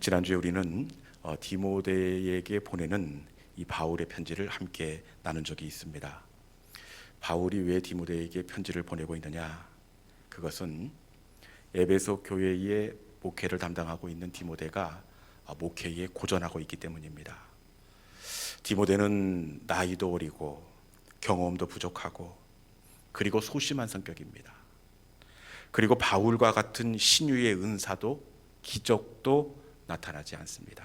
지난주에 우리는 디모데에게 보내는 이 바울의 편지를 함께 나눈 적이 있습니다. 바울이 왜 디모데에게 편지를 보내고 있느냐? 그것은 에베소 교회의 목회를 담당하고 있는 디모데가 목회에 고전하고 있기 때문입니다. 디모데는 나이도 어리고 경험도 부족하고 그리고 소심한 성격입니다. 그리고 바울과 같은 신유의 은사도 기적도 나타나지 않습니다.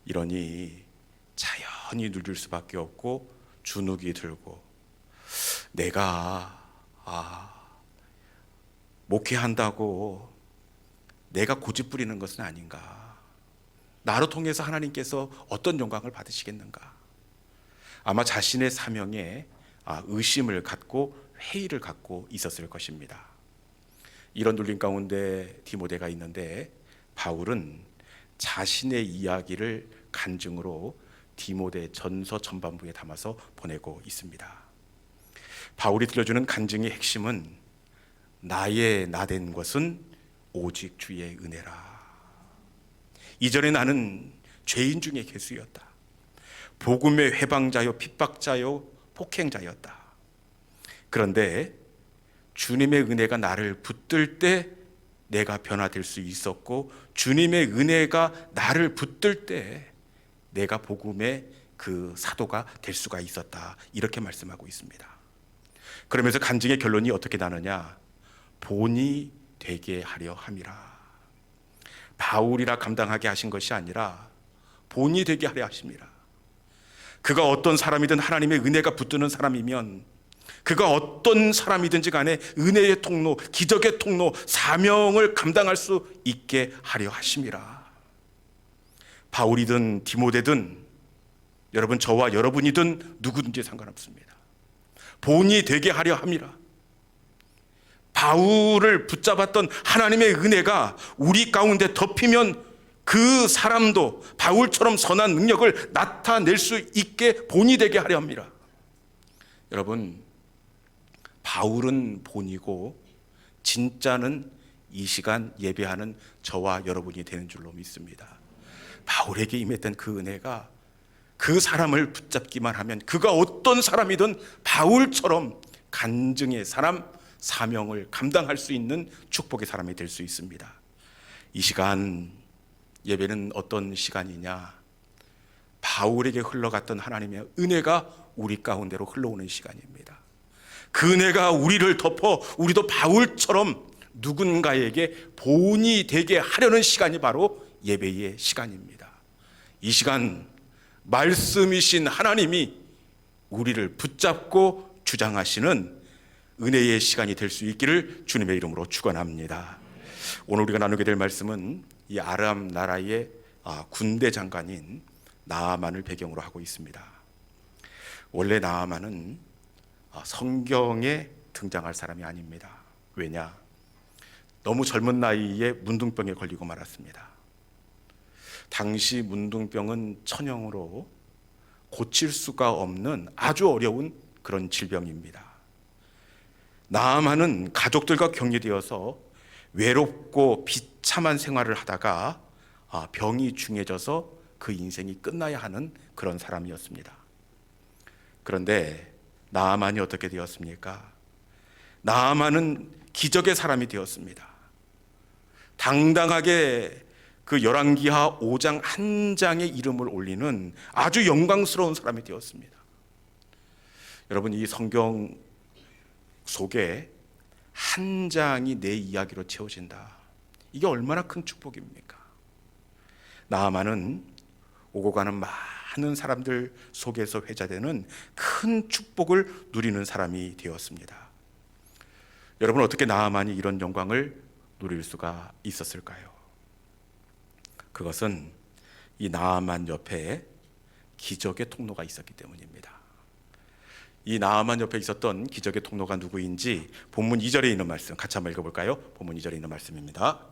이러니 자연히 눌릴 수밖에 없고 주눅이 들고 내가 목회한다고 내가 고집부리는 것은 아닌가? 나로 통해서 하나님께서 어떤 영광을 받으시겠는가? 아마 자신의 사명에 의심을 갖고 회의를 갖고 있었을 것입니다. 이런 눌림 가운데 디모데가 있는데 바울은 자신의 이야기를 간증으로 디모데 전서 전반부에 담아서 보내고 있습니다. 바울이 들려주는 간증의 핵심은 나의 나된 것은 오직 주의 은혜라. 이전에 나는 죄인 중에 괴수였다. 복음의 회방자요 핍박자요 폭행자였다. 그런데 주님의 은혜가 나를 붙들 때 내가 변화될 수 있었고 주님의 은혜가 나를 붙들 때 내가 복음의 그 사도가 될 수가 있었다. 이렇게 말씀하고 있습니다. 그러면서 간증의 결론이 어떻게 나느냐? 본이 되게 하려 함이라. 바울이라 감당하게 하신 것이 아니라 본이 되게 하려 하십니다. 그가 어떤 사람이든 하나님의 은혜가 붙드는 사람이면 그가 어떤 사람이든지 간에 은혜의 통로, 기적의 통로, 사명을 감당할 수 있게 하려 하심이라. 바울이든 디모데든 여러분 저와 여러분이든 누구든지 상관없습니다. 본이 되게 하려 함이라. 바울을 붙잡았던 하나님의 은혜가 우리 가운데 덮이면 그 사람도 바울처럼 선한 능력을 나타낼 수 있게 본이 되게 하려 합니다. 여러분 바울은 본이고 진짜는 이 시간 예배하는 저와 여러분이 되는 줄로 믿습니다. 바울에게 임했던 그 은혜가 그 사람을 붙잡기만 하면 그가 어떤 사람이든 바울처럼 간증의 사람, 사명을 감당할 수 있는 축복의 사람이 될 수 있습니다. 이 시간 예배는 어떤 시간이냐? 바울에게 흘러갔던 하나님의 은혜가 우리 가운데로 흘러오는 시간입니다. 그 은혜가 우리를 덮어 우리도 바울처럼 누군가에게 본이 되게 하려는 시간이 바로 예배의 시간입니다. 이 시간 말씀이신 하나님이 우리를 붙잡고 주장하시는 은혜의 시간이 될 수 있기를 주님의 이름으로 축원합니다. 오늘 우리가 나누게 될 말씀은 이 아람 나라의 군대 장관인 나아만을 배경으로 하고 있습니다. 원래 나아만은 성경에 등장할 사람이 아닙니다. 왜냐? 너무 젊은 나이에 문둥병에 걸리고 말았습니다. 당시 문둥병은 천형으로 고칠 수가 없는 아주 어려운 그런 질병입니다. 나아만은 가족들과 격리되어서 외롭고 비참한 생활을 하다가 병이 중해져서 그 인생이 끝나야 하는 그런 사람이었습니다. 그런데 나아만이 어떻게 되었습니까? 나아만은 기적의 사람이 되었습니다. 당당하게 그 열왕기하 5장 한 장의 이름을 올리는 아주 영광스러운 사람이 되었습니다. 여러분 이 성경 속에 한 장이 내 이야기로 채워진다. 이게 얼마나 큰 축복입니까? 나아만은 오고 가는 많은 사람들 속에서 회자되는 큰 축복을 누리는 사람이 되었습니다. 여러분 어떻게 나아만이 이런 영광을 누릴 수가 있었을까요? 그것은 이 나아만 옆에 기적의 통로가 있었기 때문입니다. 이 나아만 옆에 있었던 기적의 통로가 누구인지 본문 2절에 있는 말씀 같이 한번 읽어볼까요? 본문 2절에 있는 말씀입니다.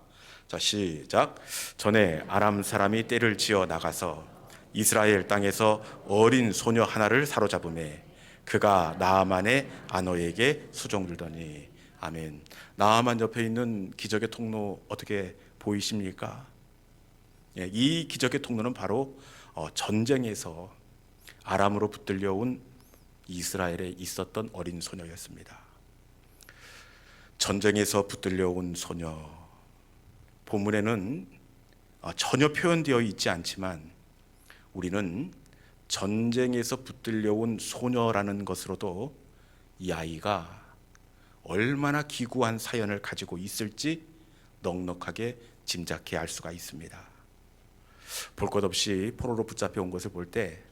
자 시작. 전에 아람 사람이 떼를 지어 나가서 이스라엘 땅에서 어린 소녀 하나를 사로잡음에 그가 나아만의 아너에게 수종들더니. 아멘. 나아만 옆에 있는 기적의 통로 어떻게 보이십니까? 이 기적의 통로는 바로 전쟁에서 아람으로 붙들려온 이스라엘에 있었던 어린 소녀였습니다. 전쟁에서 붙들려온 소녀, 본문에는 전혀 표현되어 있지 않지만 우리는 전쟁에서 붙들려온 소녀라는 것으로도 이 아이가 얼마나 기구한 사연을 가지고 있을지 넉넉하게 짐작해 알 수가 있습니다. 볼 것 없이 포로로 붙잡혀 온 것을 볼 때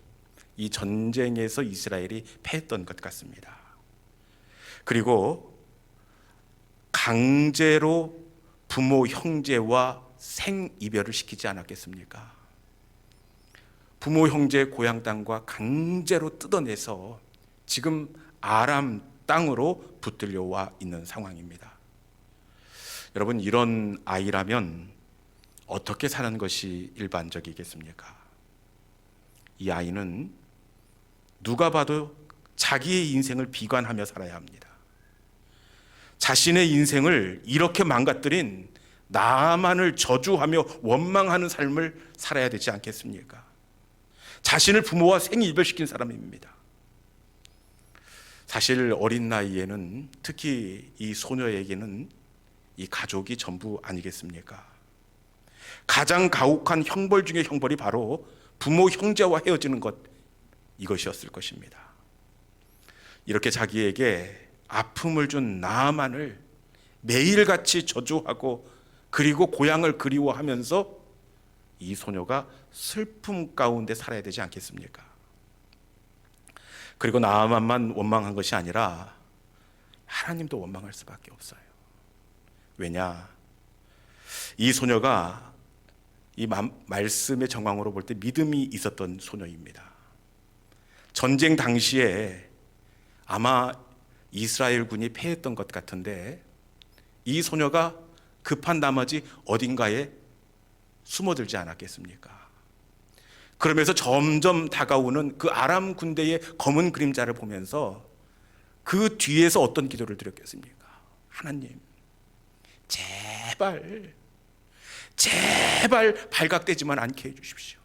이 전쟁에서 이스라엘이 패했던 것 같습니다. 그리고 강제로 부모 형제와 생이별을 시키지 않았겠습니까? 부모 형제 고향 땅과 강제로 뜯어내서 지금 아람 땅으로 붙들려와 있는 상황입니다. 여러분, 이런 아이라면 어떻게 사는 것이 일반적이겠습니까? 이 아이는 누가 봐도 자기의 인생을 비관하며 살아야 합니다. 자신의 인생을 이렇게 망가뜨린 나만을 저주하며 원망하는 삶을 살아야 되지 않겠습니까? 자신을 부모와 생이별시킨 사람입니다. 사실 어린 나이에는 특히 이 소녀에게는 이 가족이 전부 아니겠습니까? 가장 가혹한 형벌 중의 형벌이 바로 부모 형제와 헤어지는 것, 이것이었을 것입니다. 이렇게 자기에게 아픔을 준 나만을 매일같이 저주하고 그리고 고향을 그리워하면서 이 소녀가 슬픔 가운데 살아야 되지 않겠습니까? 그리고 나만만 원망한 것이 아니라 하나님도 원망할 수밖에 없어요. 왜냐? 이 소녀가 이 말씀의 정황으로 볼 때 믿음이 있었던 소녀입니다. 전쟁 당시에 아마 이스라엘 군이 패했던 것 같은데 이 소녀가 급한 나머지 어딘가에 숨어들지 않았겠습니까? 그러면서 점점 다가오는 그 아람 군대의 검은 그림자를 보면서 그 뒤에서 어떤 기도를 드렸겠습니까? 하나님, 제발 발각되지만 않게 해주십시오.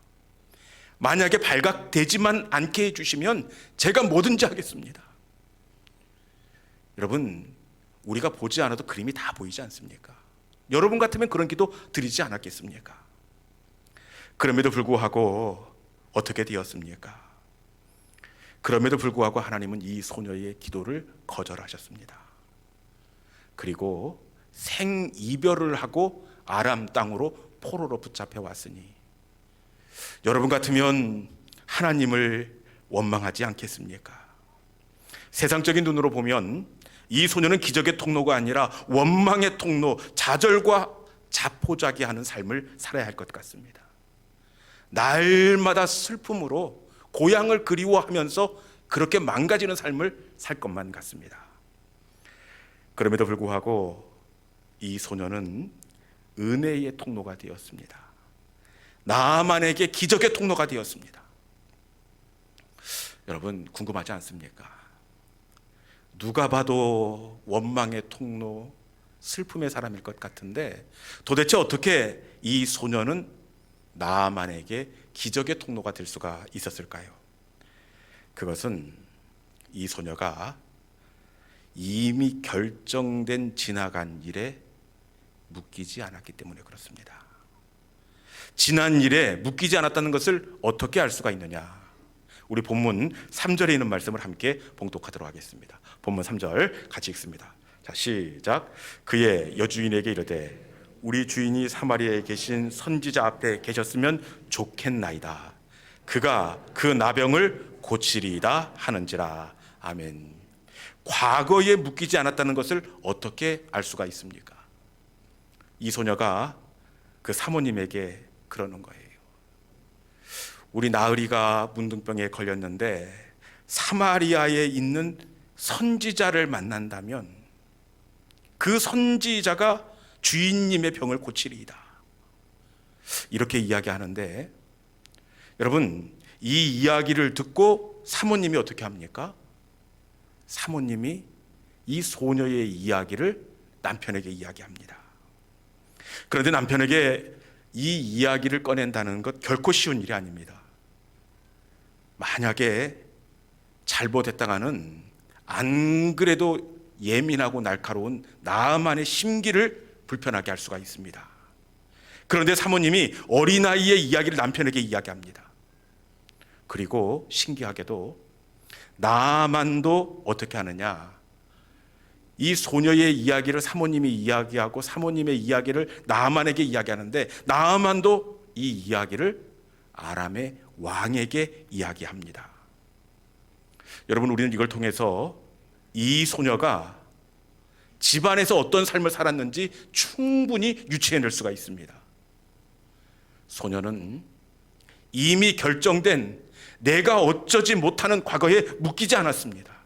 만약에 발각되지만 않게 해주시면 제가 뭐든지 하겠습니다. 여러분, 우리가 보지 않아도 그림이 다 보이지 않습니까? 여러분 같으면 그런 기도 드리지 않았겠습니까? 그럼에도 불구하고 어떻게 되었습니까? 그럼에도 불구하고 하나님은 이 소녀의 기도를 거절하셨습니다. 그리고 생이별을 하고 아람 땅으로 포로로 붙잡혀 왔으니 여러분 같으면 하나님을 원망하지 않겠습니까? 세상적인 눈으로 보면 이 소녀는 기적의 통로가 아니라 원망의 통로, 좌절과 자포자기하는 삶을 살아야 할 것 같습니다. 날마다 슬픔으로 고향을 그리워하면서 그렇게 망가지는 삶을 살 것만 같습니다. 그럼에도 불구하고 이 소녀는 은혜의 통로가 되었습니다. 나만에게 기적의 통로가 되었습니다. 여러분, 궁금하지 않습니까? 누가 봐도 원망의 통로, 슬픔의 사람일 것 같은데 도대체 어떻게 이 소녀는 나만에게 기적의 통로가 될 수가 있었을까요? 그것은 이 소녀가 이미 결정된 지나간 일에 묶이지 않았기 때문에 그렇습니다. 지난 일에 묶이지 않았다는 것을 어떻게 알 수가 있느냐? 우리 본문 3절에 있는 말씀을 함께 봉독하도록 하겠습니다. 본문 3절 같이 읽습니다. 자, 시작. 그의 여주인에게 이르되 우리 주인이 사마리아에 계신 선지자 앞에 계셨으면 좋겠나이다. 그가 그 나병을 고치리이다 하는지라. 아멘. 과거에 묶이지 않았다는 것을 어떻게 알 수가 있습니까? 이 소녀가 그 사모님에게 그러는 거예요. 우리 나으리가 문둥병에 걸렸는데 사마리아에 있는 선지자를 만난다면 그 선지자가 주인님의 병을 고치리이다. 이렇게 이야기하는데 여러분, 이 이야기를 듣고 사모님이 어떻게 합니까? 사모님이 이 소녀의 이야기를 남편에게 이야기합니다. 그런데 남편에게 이 이야기를 꺼낸다는 것 결코 쉬운 일이 아닙니다. 만약에 잘못했다가는 안 그래도 예민하고 날카로운 나아만의 심기를 불편하게 할 수가 있습니다. 그런데 사모님이 어린아이의 이야기를 남편에게 이야기합니다. 그리고 신기하게도 나아만도 어떻게 하느냐, 이 소녀의 이야기를 사모님이 이야기하고 사모님의 이야기를 나아만에게 이야기하는데 나아만도 이 이야기를 아람의 왕에게 이야기합니다. 여러분, 우리는 이걸 통해서 이 소녀가 집안에서 어떤 삶을 살았는지 충분히 유추해낼 수가 있습니다. 소녀는 이미 결정된 내가 어쩌지 못하는 과거에 묶이지 않았습니다.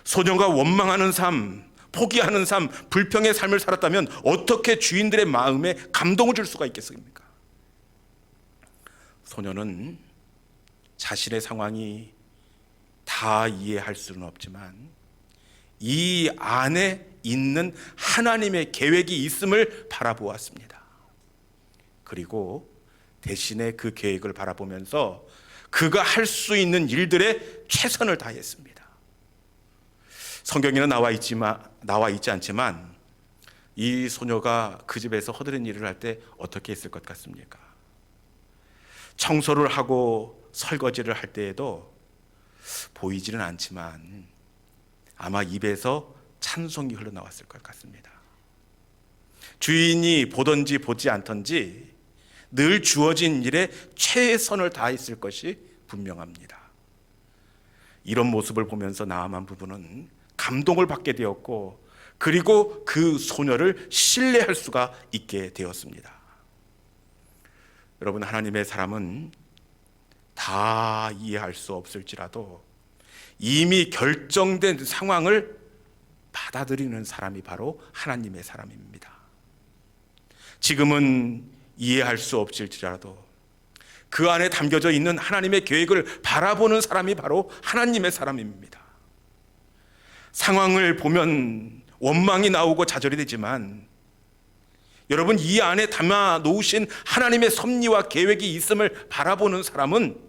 소녀가 원망하는 삶, 포기하는 삶, 불평의 삶을 살았다면 어떻게 주인들의 마음에 감동을 줄 수가 있겠습니까? 소녀는 자신의 상황이 다 이해할 수는 없지만 이 안에 있는 하나님의 계획이 있음을 바라보았습니다. 그리고 대신에 그 계획을 바라보면서 그가 할 수 있는 일들에 최선을 다했습니다. 성경에는 나와 있지 않지만 이 소녀가 그 집에서 허드렛 일을 할 때 어떻게 했을 것 같습니까? 청소를 하고 설거지를 할 때에도 보이지는 않지만 아마 입에서 찬송이 흘러나왔을 것 같습니다. 주인이 보든지 보지 않든지 늘 주어진 일에 최선을 다했을 것이 분명합니다. 이런 모습을 보면서 나아만 부부는 감동을 받게 되었고, 그리고 그 소녀를 신뢰할 수가 있게 되었습니다. 여러분, 하나님의 사람은 다 이해할 수 없을지라도 이미 결정된 상황을 받아들이는 사람이 바로 하나님의 사람입니다. 지금은 이해할 수 없을지라도 그 안에 담겨져 있는 하나님의 계획을 바라보는 사람이 바로 하나님의 사람입니다. 상황을 보면 원망이 나오고 좌절이 되지만 여러분, 이 안에 담아 놓으신 하나님의 섭리와 계획이 있음을 바라보는 사람은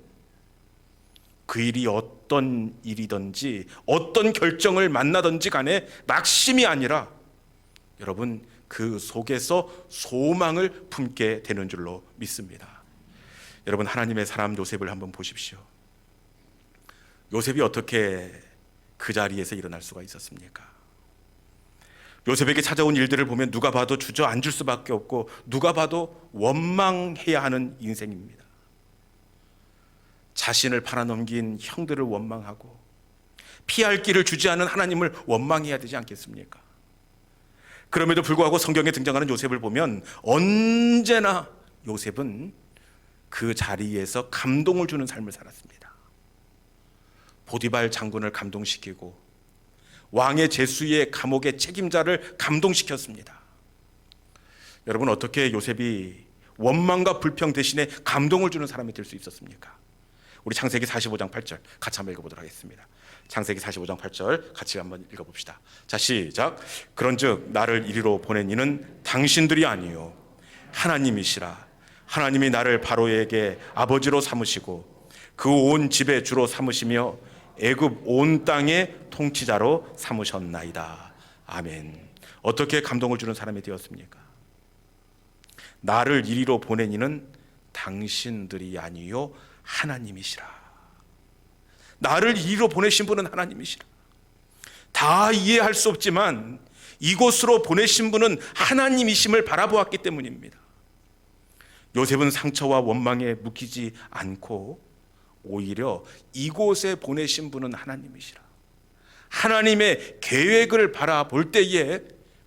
그 일이 어떤 일이든지 어떤 결정을 만나든지 간에 낙심이 아니라 여러분, 그 속에서 소망을 품게 되는 줄로 믿습니다. 여러분, 하나님의 사람 요셉을 한번 보십시오. 요셉이 어떻게 그 자리에서 일어날 수가 있었습니까? 요셉에게 찾아온 일들을 보면 누가 봐도 주저앉을 수밖에 없고 누가 봐도 원망해야 하는 인생입니다. 자신을 팔아넘긴 형들을 원망하고 피할 길을 주지 않은 하나님을 원망해야 되지 않겠습니까? 그럼에도 불구하고 성경에 등장하는 요셉을 보면 언제나 요셉은 그 자리에서 감동을 주는 삶을 살았습니다. 보디발 장군을 감동시키고 왕의 제수의 감옥의 책임자를 감동시켰습니다. 여러분, 어떻게 요셉이 원망과 불평 대신에 감동을 주는 사람이 될 수 있었습니까? 우리 창세기 45장 8절 같이 한번 읽어보도록 하겠습니다. 창세기 45장 8절 같이 한번 읽어봅시다. 자, 시작. 그런즉 나를 이리로 보낸 이는 당신들이 아니요 하나님이시라. 하나님이 나를 바로에게 아버지로 삼으시고 그 온 집의 주로 삼으시며 애굽 온 땅의 통치자로 삼으셨나이다. 아멘. 어떻게 감동을 주는 사람이 되었습니까? 나를 이리로 보낸 이는 당신들이 아니요 하나님이시라. 나를 이리로 보내신 분은 하나님이시라. 다 이해할 수 없지만 이곳으로 보내신 분은 하나님이심을 바라보았기 때문입니다. 요셉은 상처와 원망에 묶이지 않고 오히려 이곳에 보내신 분은 하나님이시라. 하나님의 계획을 바라볼 때에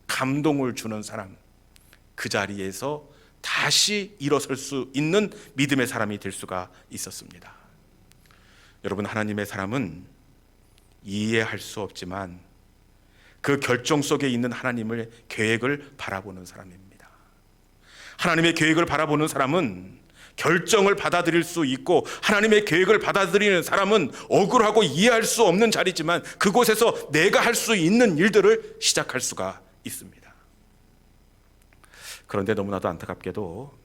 감동을 주는 사람, 그 자리에서 다시 일어설 수 있는 믿음의 사람이 될 수가 있었습니다. 여러분, 하나님의 사람은 이해할 수 없지만 그 결정 속에 있는 하나님의 계획을 바라보는 사람입니다. 하나님의 계획을 바라보는 사람은 결정을 받아들일 수 있고, 하나님의 계획을 받아들이는 사람은 억울하고 이해할 수 없는 자리지만 그곳에서 내가 할 수 있는 일들을 시작할 수가 있습니다. 그런데 너무나도 안타깝게도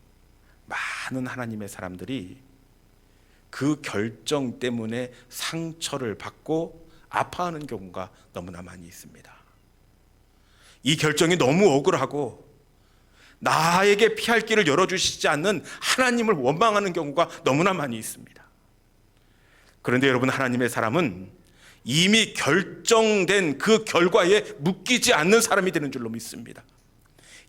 많은 하나님의 사람들이 그 결정 때문에 상처를 받고 아파하는 경우가 너무나 많이 있습니다. 이 결정이 너무 억울하고 나에게 피할 길을 열어주시지 않는 하나님을 원망하는 경우가 너무나 많이 있습니다. 그런데 여러분, 하나님의 사람은 이미 결정된 그 결과에 묶이지 않는 사람이 되는 줄로 믿습니다.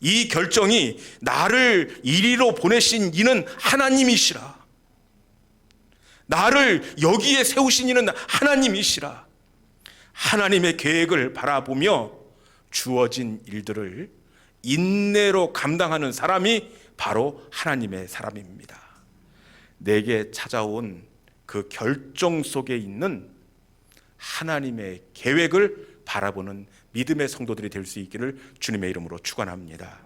이 결정이 나를 이리로 보내신 이는 하나님이시라, 나를 여기에 세우신 이는 하나님이시라, 하나님의 계획을 바라보며 주어진 일들을 인내로 감당하는 사람이 바로 하나님의 사람입니다. 내게 찾아온 그 결정 속에 있는 하나님의 계획을 바라보는 믿음의 성도들이 될 수 있기를 주님의 이름으로 축원합니다.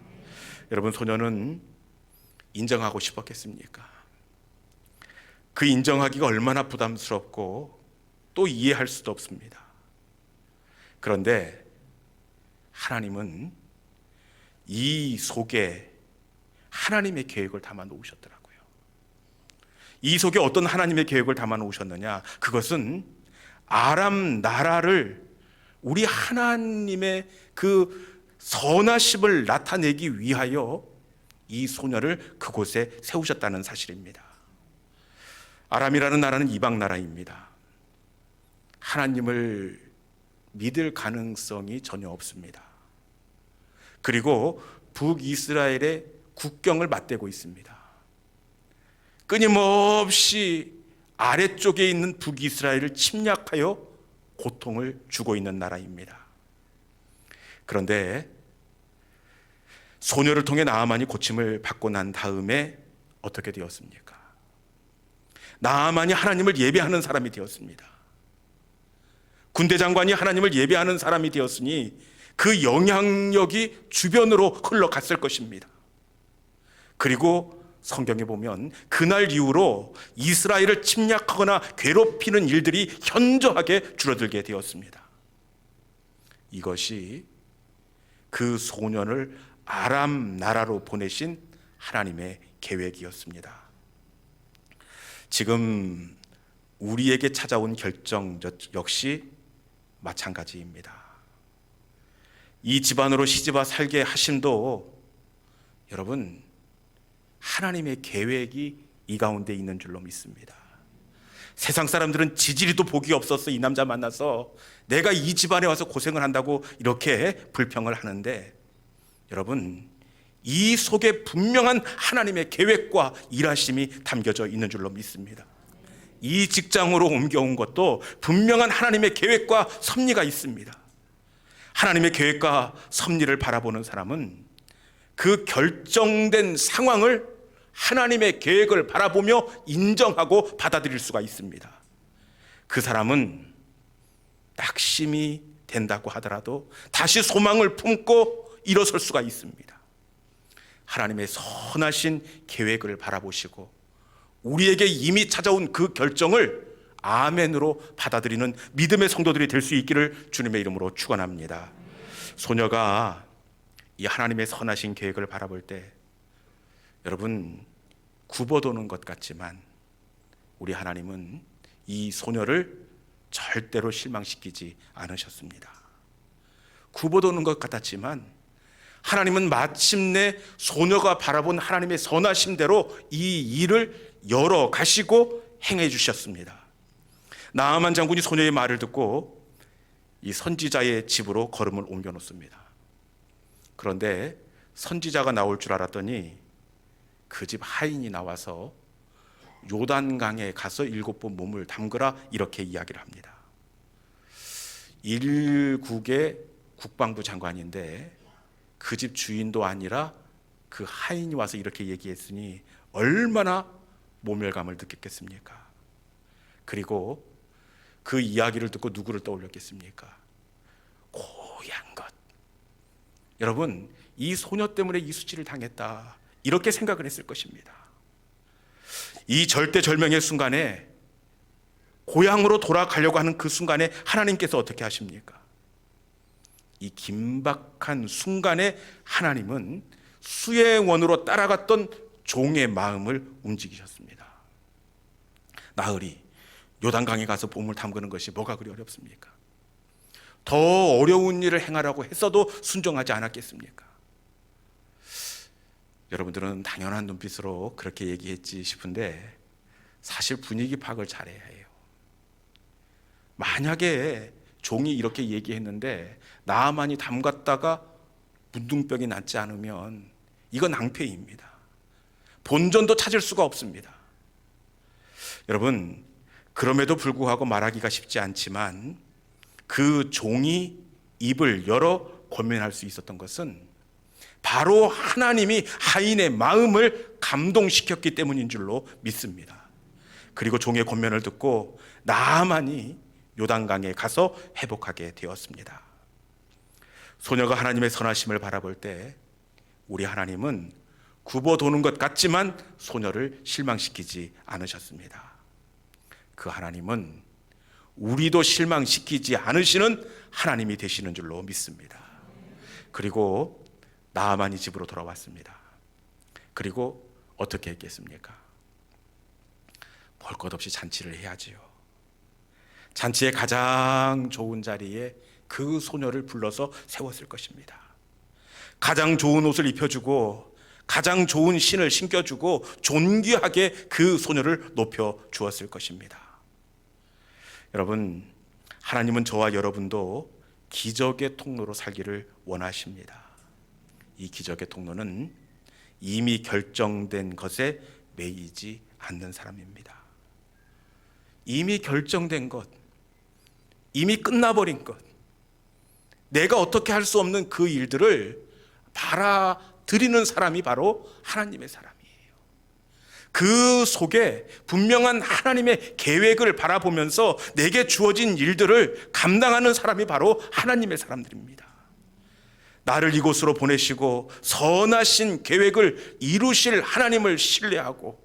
여러분, 소녀는 인정하고 싶었겠습니까? 그 인정하기가 얼마나 부담스럽고 또 이해할 수도 없습니다. 그런데 하나님은 이 속에 하나님의 계획을 담아 놓으셨더라고요. 이 속에 어떤 하나님의 계획을 담아 놓으셨느냐? 그것은 아람 나라를 우리 하나님의 그 선하심을 나타내기 위하여 이 소녀를 그곳에 세우셨다는 사실입니다. 아람이라는 나라는 이방 나라입니다. 하나님을 믿을 가능성이 전혀 없습니다. 그리고 북이스라엘의 국경을 맞대고 있습니다. 끊임없이 아래쪽에 있는 북이스라엘을 침략하여 고통을 주고 있는 나라입니다. 그런데 소녀를 통해 나아만이 고침을 받고 난 다음에 어떻게 되었습니까? 나아만이 하나님을 예배하는 사람이 되었습니다. 군대 장관이 하나님을 예배하는 사람이 되었으니 그 영향력이 주변으로 흘러갔을 것입니다. 그리고 성경에 보면 그날 이후로 이스라엘을 침략하거나 괴롭히는 일들이 현저하게 줄어들게 되었습니다. 이것이 그 소년을 아람 나라로 보내신 하나님의 계획이었습니다. 지금 우리에게 찾아온 결정 역시 마찬가지입니다. 이 집안으로 시집와 살게 하심도 여러분, 하나님의 계획이 이 가운데 있는 줄로 믿습니다. 세상 사람들은 지지리도 복이 없었어, 이 남자 만나서 내가 이 집안에 와서 고생을 한다고 이렇게 불평을 하는데, 여러분, 이 속에 분명한 하나님의 계획과 일하심이 담겨져 있는 줄로 믿습니다. 이 직장으로 옮겨온 것도 분명한 하나님의 계획과 섭리가 있습니다. 하나님의 계획과 섭리를 바라보는 사람은 그 결정된 상황을 하나님의 계획을 바라보며 인정하고 받아들일 수가 있습니다. 그 사람은 낙심이 된다고 하더라도 다시 소망을 품고 일어설 수가 있습니다. 하나님의 선하신 계획을 바라보시고 우리에게 이미 찾아온 그 결정을 아멘으로 받아들이는 믿음의 성도들이 될 수 있기를 주님의 이름으로 축원합니다. 소녀가 이 하나님의 선하신 계획을 바라볼 때 여러분, 굽어도는 것 같지만 우리 하나님은 이 소녀를 절대로 실망시키지 않으셨습니다. 굽어도는 것 같았지만 하나님은 마침내 소녀가 바라본 하나님의 선하심대로 이 일을 열어 가시고 행해 주셨습니다. 나아만 장군이 소녀의 말을 듣고 이 선지자의 집으로 걸음을 옮겨 놓습니다. 그런데 선지자가 나올 줄 알았더니 그 집 하인이 나와서 요단강에 가서 7번 몸을 담그라, 이렇게 이야기를 합니다. 일국의 국방부 장관인데 그 집 주인도 아니라 그 하인이 와서 이렇게 얘기했으니 얼마나 모멸감을 느꼈겠습니까? 그리고 그 이야기를 듣고 누구를 떠올렸겠습니까? 고향 것. 여러분, 이 소녀 때문에 이 수치를 당했다, 이렇게 생각을 했을 것입니다. 이 절대절명의 순간에, 고향으로 돌아가려고 하는 그 순간에 하나님께서 어떻게 하십니까? 이 긴박한 순간에 하나님은 수혜원으로 따라갔던 종의 마음을 움직이셨습니다. 나흘이 요단강에 가서 보물 담그는 것이 뭐가 그리 어렵습니까? 더 어려운 일을 행하라고 했어도 순종하지 않았겠습니까? 여러분들은 당연한 눈빛으로 그렇게 얘기했지 싶은데 사실 분위기 파악을 잘해야 해요. 만약에 종이 이렇게 얘기했는데 나아만이 담갔다가 문둥병이 낫지 않으면 이건 낭패입니다. 본전도 찾을 수가 없습니다. 여러분, 그럼에도 불구하고 말하기가 쉽지 않지만 그 종이 입을 열어 권면할 수 있었던 것은 바로 하나님이 하인의 마음을 감동시켰기 때문인 줄로 믿습니다. 그리고 종의 권면을 듣고 나아만이 요단강에 가서 회복하게 되었습니다. 소녀가 하나님의 선하심을 바라볼 때 우리 하나님은 굽어도는 것 같지만 소녀를 실망시키지 않으셨습니다. 그 하나님은 우리도 실망시키지 않으시는 하나님이 되시는 줄로 믿습니다. 그리고 나아만이 집으로 돌아왔습니다. 그리고 어떻게 했겠습니까? 볼 것 없이 잔치를 해야지요. 잔치의 가장 좋은 자리에 그 소녀를 불러서 세웠을 것입니다. 가장 좋은 옷을 입혀주고 가장 좋은 신을 신겨주고 존귀하게 그 소녀를 높여 주었을 것입니다. 여러분, 하나님은 저와 여러분도 기적의 통로로 살기를 원하십니다. 이 기적의 통로는 이미 결정된 것에 매이지 않는 사람입니다. 이미 결정된 것, 이미 끝나버린 것, 내가 어떻게 할 수 없는 그 일들을 받아들이는 사람이 바로 하나님의 사람이에요. 그 속에 분명한 하나님의 계획을 바라보면서 내게 주어진 일들을 감당하는 사람이 바로 하나님의 사람들입니다. 나를 이곳으로 보내시고 선하신 계획을 이루실 하나님을 신뢰하고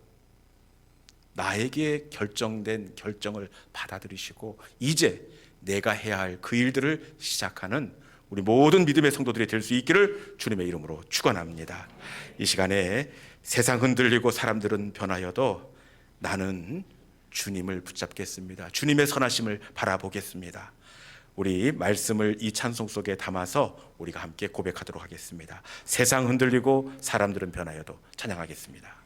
나에게 결정된 결정을 받아들이시고 이제 내가 해야 할 그 일들을 시작하는 우리 모든 믿음의 성도들이 될 수 있기를 주님의 이름으로 축원합니다. 이 시간에 세상 흔들리고 사람들은 변하여도 나는 주님을 붙잡겠습니다. 주님의 선하심을 바라보겠습니다. 우리 말씀을 이 찬송 속에 담아서 우리가 함께 고백하도록 하겠습니다. 세상 흔들리고 사람들은 변하여도 찬양하겠습니다.